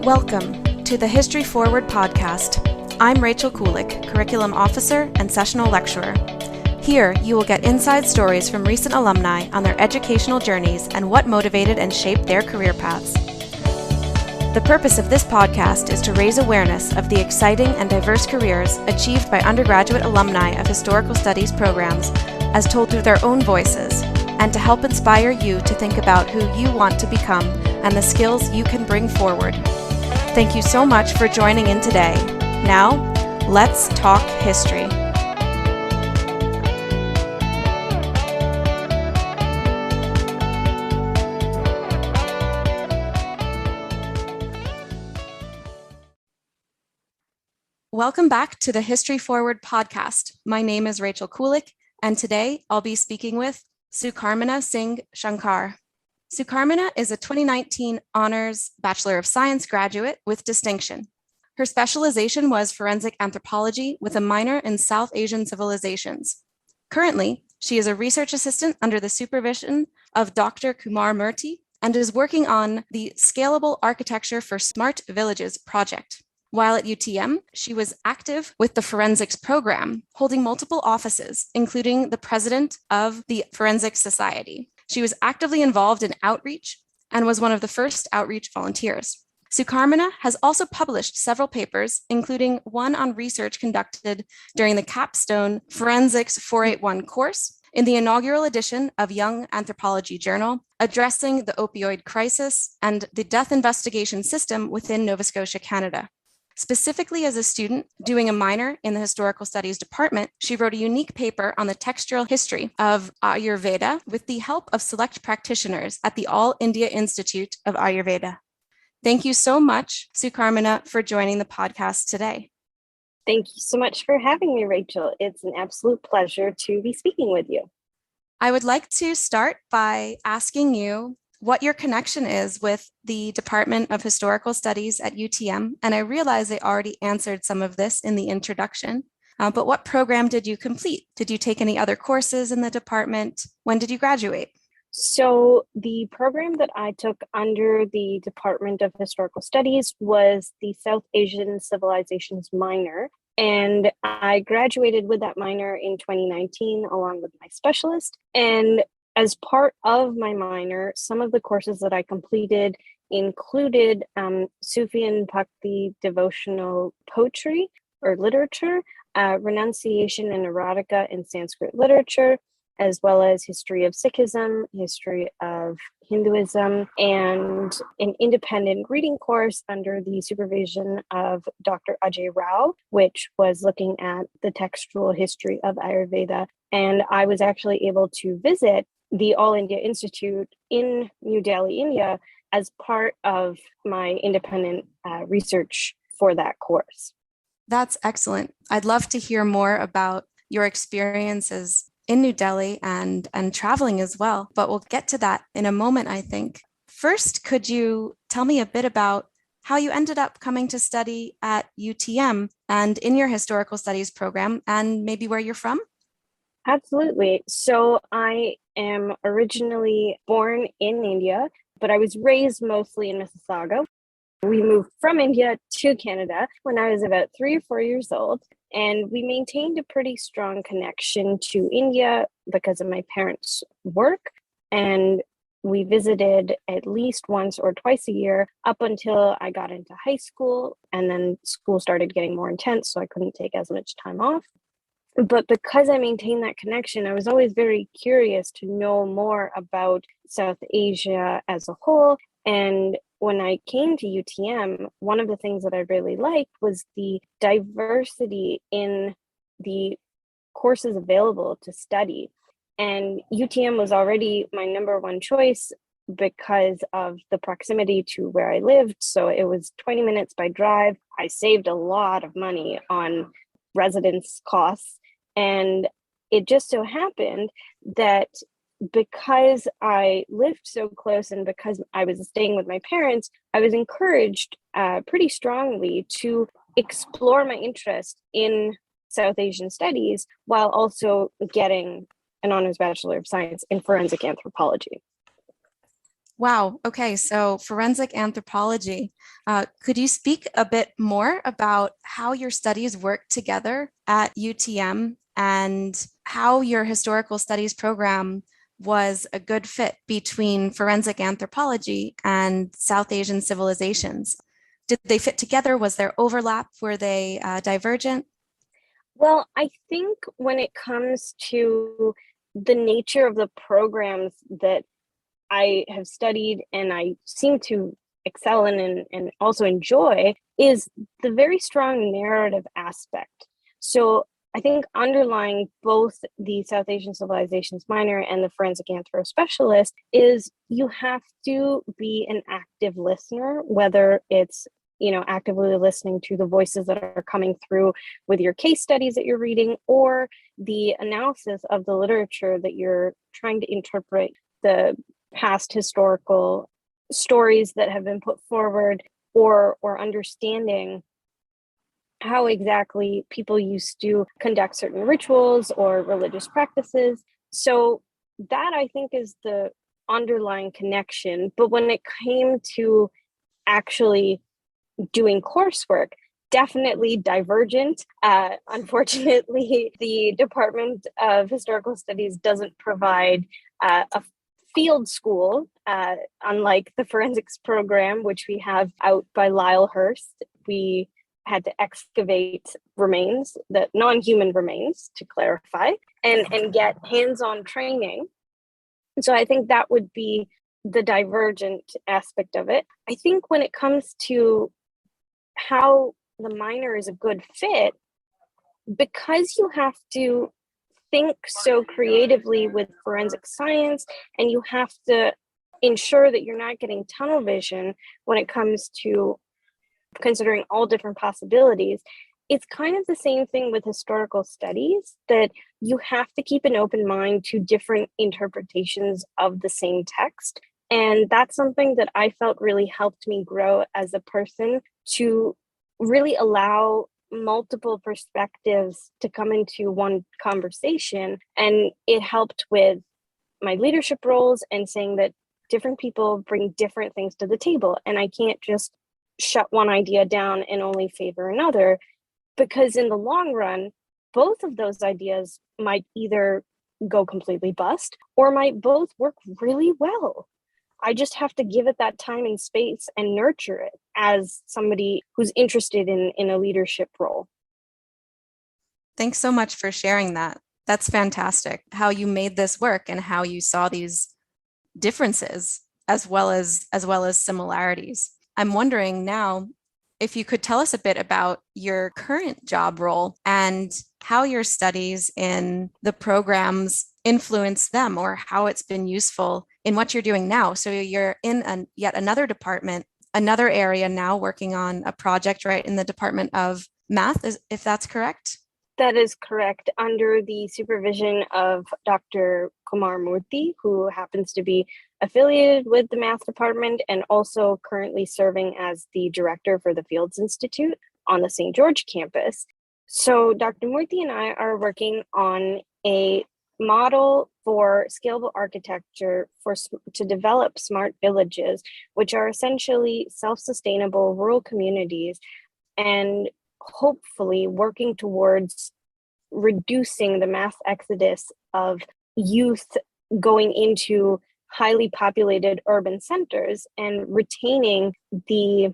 Welcome to the History Forward podcast. I'm Rachel Kulik, Curriculum Officer and Sessional Lecturer. Here, you will get inside stories from recent alumni on their educational journeys and what motivated and shaped their career paths. The purpose of this podcast is to raise awareness of the exciting and diverse careers achieved by undergraduate alumni of historical studies programs as told through their own voices, and to help inspire you to think about who you want to become and the skills you can bring forward. Thank you so much for joining in today. Now, let's talk history. Welcome back to the History Forward podcast. My name is Rachel Kulik, and today I'll be speaking with Sukarmina Singh Shankar. Sukarmina is a 2019 Honors Bachelor of Science graduate with distinction. Her specialization was forensic anthropology with a minor in South Asian civilizations. Currently, she is a research assistant under the supervision of Dr. Kumar Murthy and is working on the Scalable Architecture for Smart Villages project. While at UTM, she was active with the forensics program, holding multiple offices, including the president of the Forensic Society. She was actively involved in outreach and was one of the first outreach volunteers. Sukarmina has also published several papers, including one on research conducted during the capstone Forensics 481 course in the inaugural edition of Young Anthropology Journal, addressing the opioid crisis and the death investigation system within Nova Scotia, Canada. Specifically as a student doing a minor in the Historical Studies department, she wrote a unique paper on the textual history of Ayurveda with the help of select practitioners at the All India Institute of Ayurveda. Thank you so much, Sukarmina, for joining the podcast today. Thank you so much for having me, Rachel. It's an absolute pleasure to be speaking with you. I would like to start by asking you what your connection is with the Department of Historical Studies at UTM. And I realize I already answered some of this in the introduction, but what program did you complete? Did you take any other courses in the department? When did you graduate? So the program that I took under the Department of Historical Studies was the South Asian Civilizations minor. And I graduated with that minor in 2019, along with my specialist. And as part of my minor, some of the courses that I completed included Sufi and Bhakti devotional poetry or literature, renunciation and erotica in Sanskrit literature, as well as history of Sikhism, history of Hinduism, and an independent reading course under the supervision of Dr. Ajay Rao, which was looking at the textual history of Ayurveda. And I was actually able to visit the All India Institute in New Delhi, India, as part of my independent research for that course. That's excellent. I'd love to hear more about your experiences in New Delhi and traveling as well, but we'll get to that in a moment, I think. First, could you tell me a bit about how you ended up coming to study at UTM and in your historical studies program, and maybe where you're from? Absolutely. So I am originally born in India, but I was raised mostly in Mississauga. We moved from India to Canada when I was about 3 or 4 years old, and we maintained a pretty strong connection to India because of my parents' work. And we visited at least once or twice a year up until I got into high school, and then school started getting more intense, so I couldn't take as much time off. But because I maintained that connection, I was always very curious to know more about South Asia as a whole. And when I came to UTM, one of the things that I really liked was the diversity in the courses available to study. And UTM was already my number one choice because of the proximity to where I lived. So it was 20 minutes by drive. I saved a lot of money on residence costs. And it just so happened that because I lived so close and because I was staying with my parents, I was encouraged pretty strongly to explore my interest in South Asian studies while also getting an Honors Bachelor of Science in Forensic Anthropology. Wow. Okay. So forensic anthropology. Could you speak a bit more about how your studies work together at UTM and how your historical studies program was a good fit between forensic anthropology and South Asian civilizations? Did they fit together? Was there overlap? Were they divergent? Well, I think when it comes to the nature of the programs that I have studied and I seem to excel in and also enjoy is the very strong narrative aspect. So I think underlying both the South Asian Civilizations minor and the forensic anthro specialist is you have to be an active listener, whether it's actively listening to the voices that are coming through with your case studies that you're reading or the analysis of the literature that you're trying to interpret the past historical stories that have been put forward or understanding how exactly people used to conduct certain rituals or religious practices. So that I think is the underlying connection. But when it came to actually doing coursework, definitely divergent. Unfortunately, the Department of Historical Studies doesn't provide a field school, unlike the forensics program, which we have out by Lylehurst. We had to excavate remains, the non-human remains, to clarify, and get hands-on training. So I think that would be the divergent aspect of it. I think when it comes to how the minor is a good fit, because you have to think so creatively with forensic science and you have to ensure that you're not getting tunnel vision when it comes to considering all different possibilities. It's kind of the same thing with historical studies, that you have to keep an open mind to different interpretations of the same text. And that's something that I felt really helped me grow as a person, to really allow multiple perspectives to come into one conversation. And it helped with my leadership roles and saying that different people bring different things to the table. And I can't just shut one idea down and only favor another, because in the long run, both of those ideas might either go completely bust or might both work really well. I just have to give it that time and space and nurture it as somebody who's interested in a leadership role. Thanks so much for sharing that. That's fantastic. How you made this work and how you saw these differences as well as similarities. I'm wondering now if you could tell us a bit about your current job role and how your studies in the programs influence them, or how it's been useful in what you're doing now. So you're in yet another department, another area now, working on a project right in the Department of Math, if that's correct. That is correct, under the supervision of Dr. Kumar Murthy, who happens to be affiliated with the math department and also currently serving as the director for the Fields Institute on the St. George campus. So Dr. Murthy and I are working on a model for scalable architecture to develop smart villages, which are essentially self-sustainable rural communities, and hopefully working towards reducing the mass exodus of youth going into highly populated urban centers and retaining the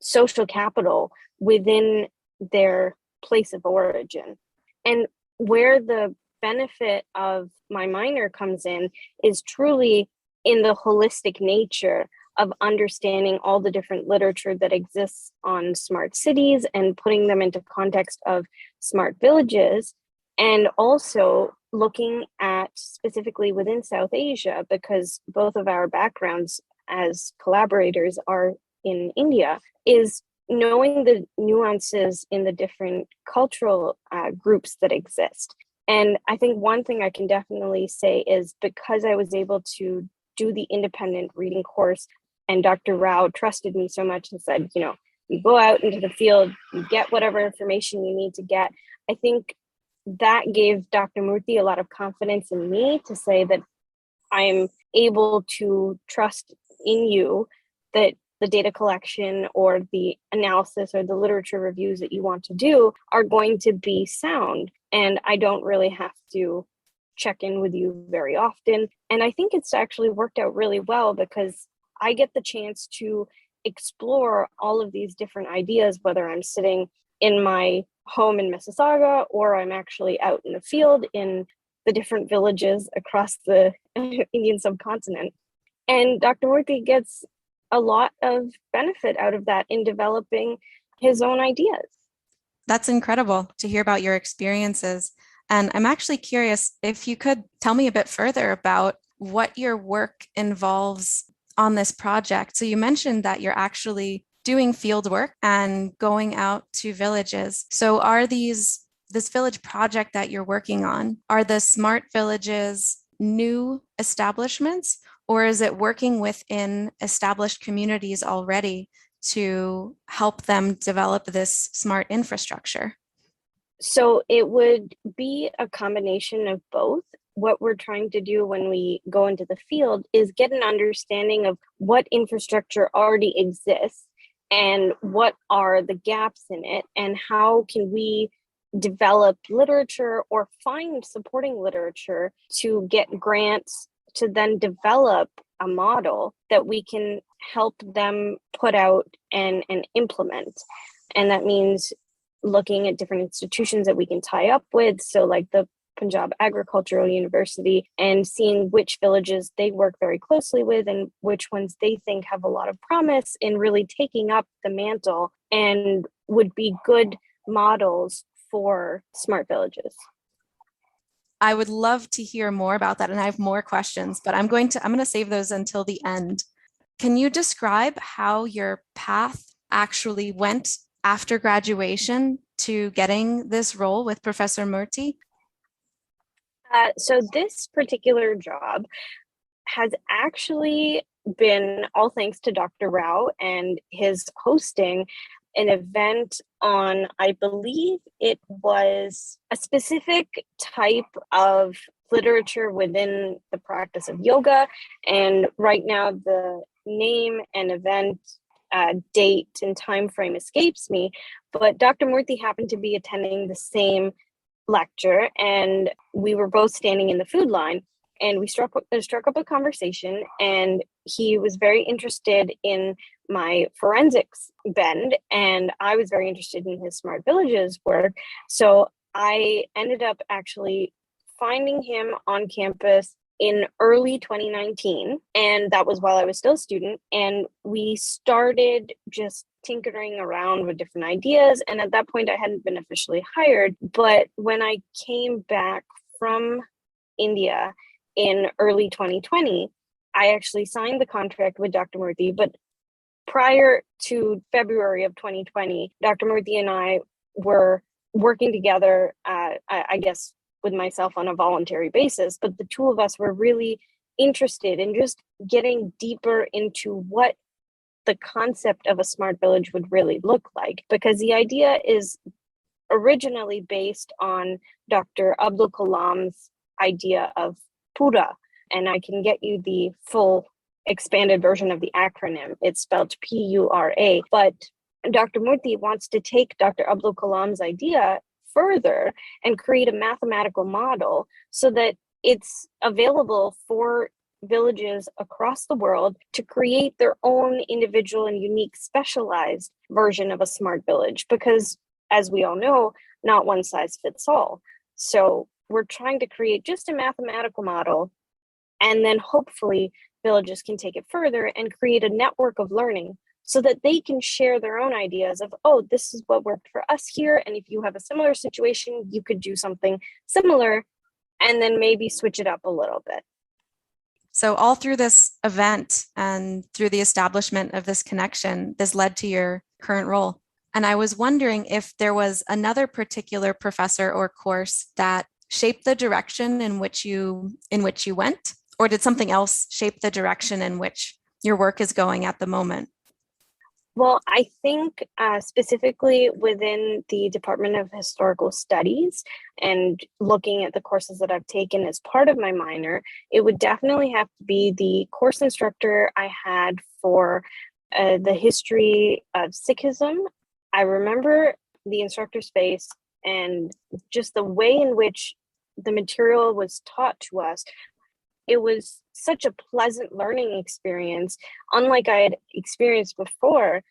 social capital within their place of origin. And where the benefit of my minor comes in is truly in the holistic nature of understanding all the different literature that exists on smart cities and putting them into context of smart villages, and also looking at specifically within South Asia, because both of our backgrounds as collaborators are in India, is knowing the nuances in the different cultural groups that exist. And I think one thing I can definitely say is, because I was able to do the independent reading course, and Dr. Rao trusted me so much and said, you go out into the field, you get whatever information you need to get. I think that gave Dr. Murthy a lot of confidence in me to say that I'm able to trust in you that the data collection or the analysis or the literature reviews that you want to do are going to be sound. And I don't really have to check in with you very often. And I think it's actually worked out really well because I get the chance to explore all of these different ideas, whether I'm sitting in my home in Mississauga or I'm actually out in the field in the different villages across the Indian subcontinent. And Dr. Murthy gets a lot of benefit out of that in developing his own ideas. That's incredible to hear about your experiences. And I'm actually curious if you could tell me a bit further about what your work involves on this project. So you mentioned that you're actually doing field work and going out to villages. So are this village project that you're working on, are the smart villages new establishments, or is it working within established communities already to help them develop this smart infrastructure? So it would be a combination of both. What we're trying to do when we go into the field is get an understanding of what infrastructure already exists and what are the gaps in it, and how can we develop literature or find supporting literature to get grants to then develop a model that we can help them put out and implement. And that means looking at different institutions that we can tie up with. So like the Punjab Agricultural University, and seeing which villages they work very closely with and which ones they think have a lot of promise in really taking up the mantle and would be good models for smart villages. I would love to hear more about that, and I have more questions, but I'm going to save those until the end. Can you describe how your path actually went after graduation to getting this role with Professor Murthy? So this particular job has actually been all thanks to Dr. Rao and his hosting an event on, I believe it was a specific type of literature within the practice of yoga. And right now the name and event date and time frame escapes me, but Dr. Murthy happened to be attending the same lecture, and we were both standing in the food line, and we struck up a conversation, and he was very interested in my forensics bend, and I was very interested in his smart villages work. So I ended up actually finding him on campus in early 2019, and that was while I was still a student, and we started just tinkering around with different ideas. And at that point I hadn't been officially hired, but when I came back from India in early 2020, I actually signed the contract with Dr. Murthy. But prior to February of 2020, Dr. Murthy and I were working together, I guess with myself on a voluntary basis, but the two of us were really interested in just getting deeper into what the concept of a smart village would really look like, because the idea is originally based on Dr. Abdul Kalam's idea of Pura, and I can get you the full expanded version of the acronym. It's spelled Pura, but Dr. Murthy wants to take Dr. Abdul Kalam's idea further and create a mathematical model so that it's available for villages across the world to create their own individual and unique specialized version of a smart village, because as we all know, not one size fits all. So we're trying to create just a mathematical model, and then hopefully villages can take it further and create a network of learning so that they can share their own ideas of, oh, this is what worked for us here, and if you have a similar situation, you could do something similar, and then maybe switch it up a little bit. So all through this event and through the establishment of this connection, this led to your current role. And I was wondering if there was another particular professor or course that shaped the direction in which you went, or did something else shape the direction in which your work is going at the moment? Well, I think specifically within the Department of Historical Studies and looking at the courses that I've taken as part of my minor, it would definitely have to be the course instructor I had for the history of Sikhism. I remember the instructor's face and just the way in which the material was taught to us. It was such a pleasant learning experience, unlike I had experienced before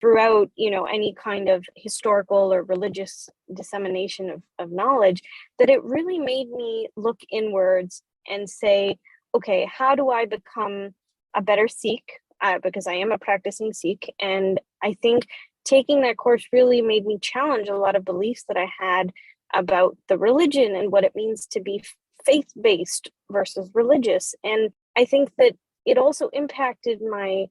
throughout, any kind of historical or religious dissemination of knowledge, that it really made me look inwards and say, okay, how do I become a better Sikh? Because I am a practicing Sikh. And I think taking that course really made me challenge a lot of beliefs that I had about the religion and what it means to be faith-based versus religious. And I think that it also impacted my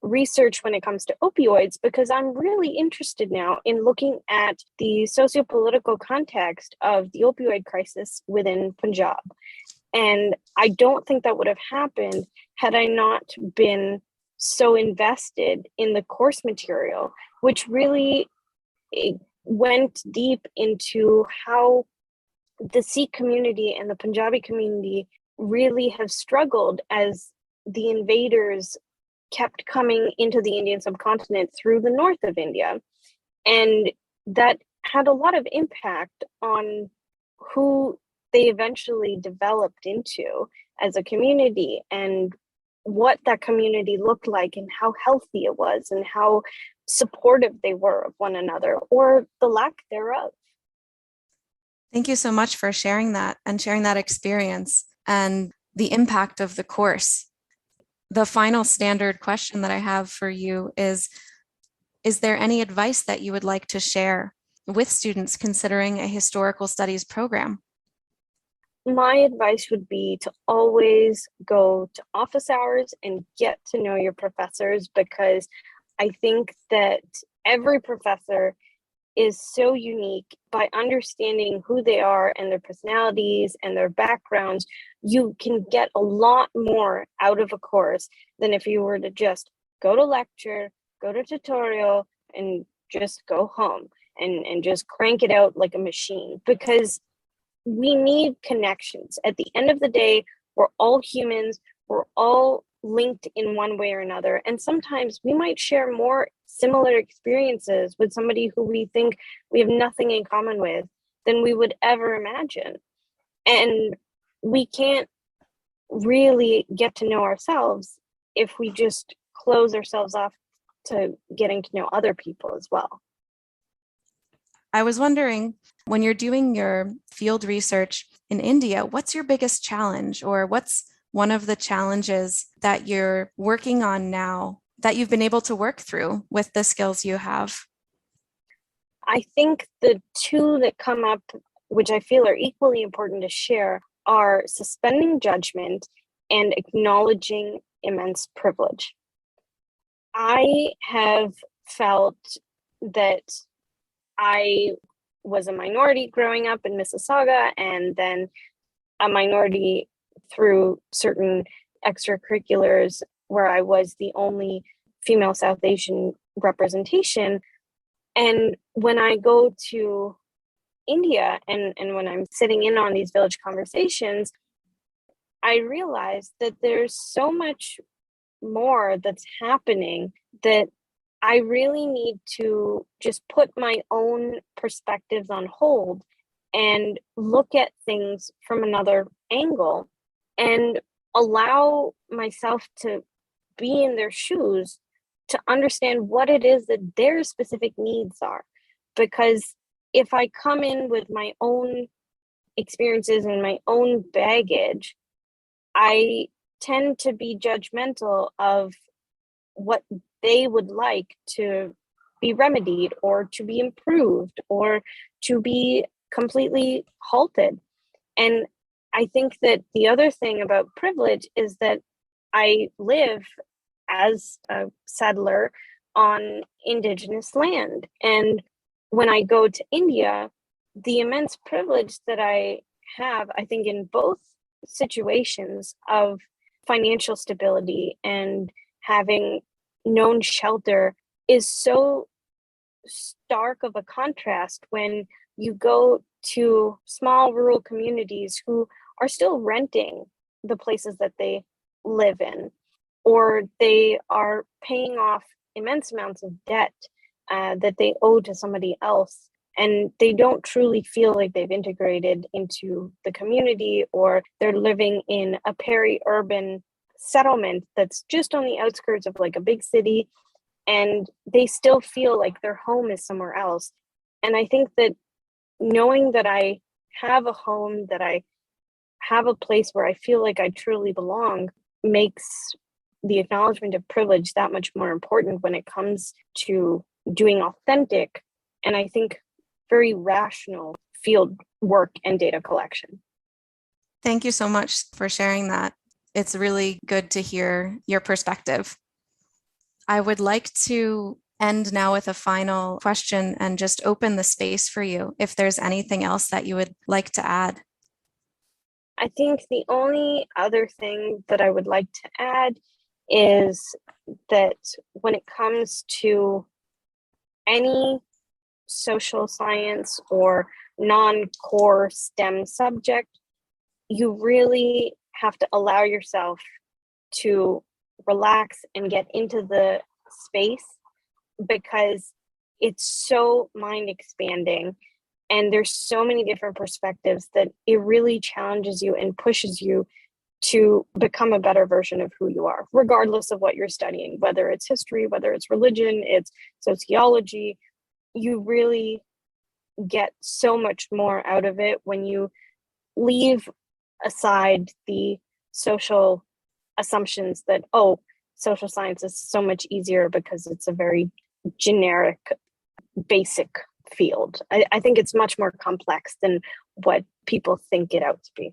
research when it comes to opioids, because I'm really interested now in looking at the socio-political context of the opioid crisis within Punjab. And I don't think that would have happened had I not been so invested in the course material, which really went deep into how the Sikh community and the Punjabi community really have struggled as the invaders kept coming into the Indian subcontinent through the north of India. And that had a lot of impact on who they eventually developed into as a community and what that community looked like and how healthy it was and how supportive they were of one another, or the lack thereof. Thank you so much for sharing that and sharing that experience and the impact of the course. The final standard question that I have for you is there any advice that you would like to share with students considering a historical studies program? My advice would be to always go to office hours and get to know your professors, because I think that every professor is so unique. By understanding who they are and their personalities and their backgrounds, you can get a lot more out of a course than if you were to just go to lecture, go to tutorial, and just go home and just crank it out like a machine, because we need connections. At the end of the day, we're all humans, we're all linked in one way or another. And sometimes we might share more similar experiences with somebody who we think we have nothing in common with than we would ever imagine. And we can't really get to know ourselves if we just close ourselves off to getting to know other people as well. I was wondering, when you're doing your field research in India, what's your biggest challenge, or what's one of the challenges that you're working on now that you've been able to work through with the skills you have? I think the two that come up, which I feel are equally important to share, are suspending judgment and acknowledging immense privilege. I have felt that I was a minority growing up in Mississauga, and then a minority through certain extracurriculars where I was the only female South Asian representation. And when I go to India and when I'm sitting in on these village conversations, I realize that there's so much more that's happening that I really need to just put my own perspectives on hold and look at things from another angle and allow myself to be in their shoes to understand what it is that their specific needs are. Because if I come in with my own experiences and my own baggage, I tend to be judgmental of what they would like to be remedied or to be improved or to be completely halted. And I think that the other thing about privilege is that I live as a settler on Indigenous land. And when I go to India, the immense privilege that I have, I think, in both situations of financial stability and having known shelter is so stark of a contrast when you go to small rural communities who are still renting the places that they live in, or they are paying off immense amounts of debt that they owe to somebody else. And they don't truly feel like they've integrated into the community, or they're living in a peri-urban settlement that's just on the outskirts of like a big city, and they still feel like their home is somewhere else. And I think that knowing that I have a home, that I have a place where I feel like I truly belong, makes the acknowledgement of privilege that much more important when it comes to doing authentic, and I think very rational field work and data collection. Thank you so much for sharing that. It's really good to hear your perspective. I would like to end now with a final question and just open the space for you if there's anything else that you would like to add. I think the only other thing that I would like to add is that when it comes to any social science or non-core STEM subject, you really have to allow yourself to relax and get into the space, because it's so mind expanding and there's so many different perspectives that it really challenges you and pushes you to become a better version of who you are, regardless of what you're studying, whether it's history, whether it's religion, it's sociology. You really get so much more out of it when you leave aside the social assumptions that, oh, social science is so much easier because it's a very generic, basic field. I think it's much more complex than what people think it out to be.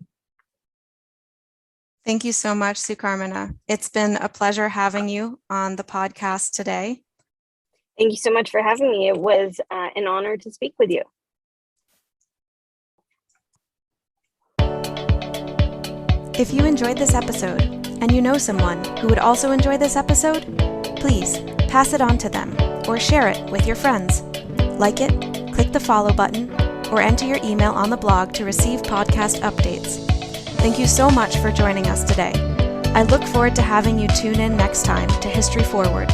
Thank you so much, Sukarmina. It's been a pleasure having you on the podcast today. Thank you so much for having me. It was an honor to speak with you. If you enjoyed this episode and you know someone who would also enjoy this episode, please pass it on to them or share it with your friends. Like it, click the follow button, or enter your email on the blog to receive podcast updates. Thank you so much for joining us today. I look forward to having you tune in next time to History Forward.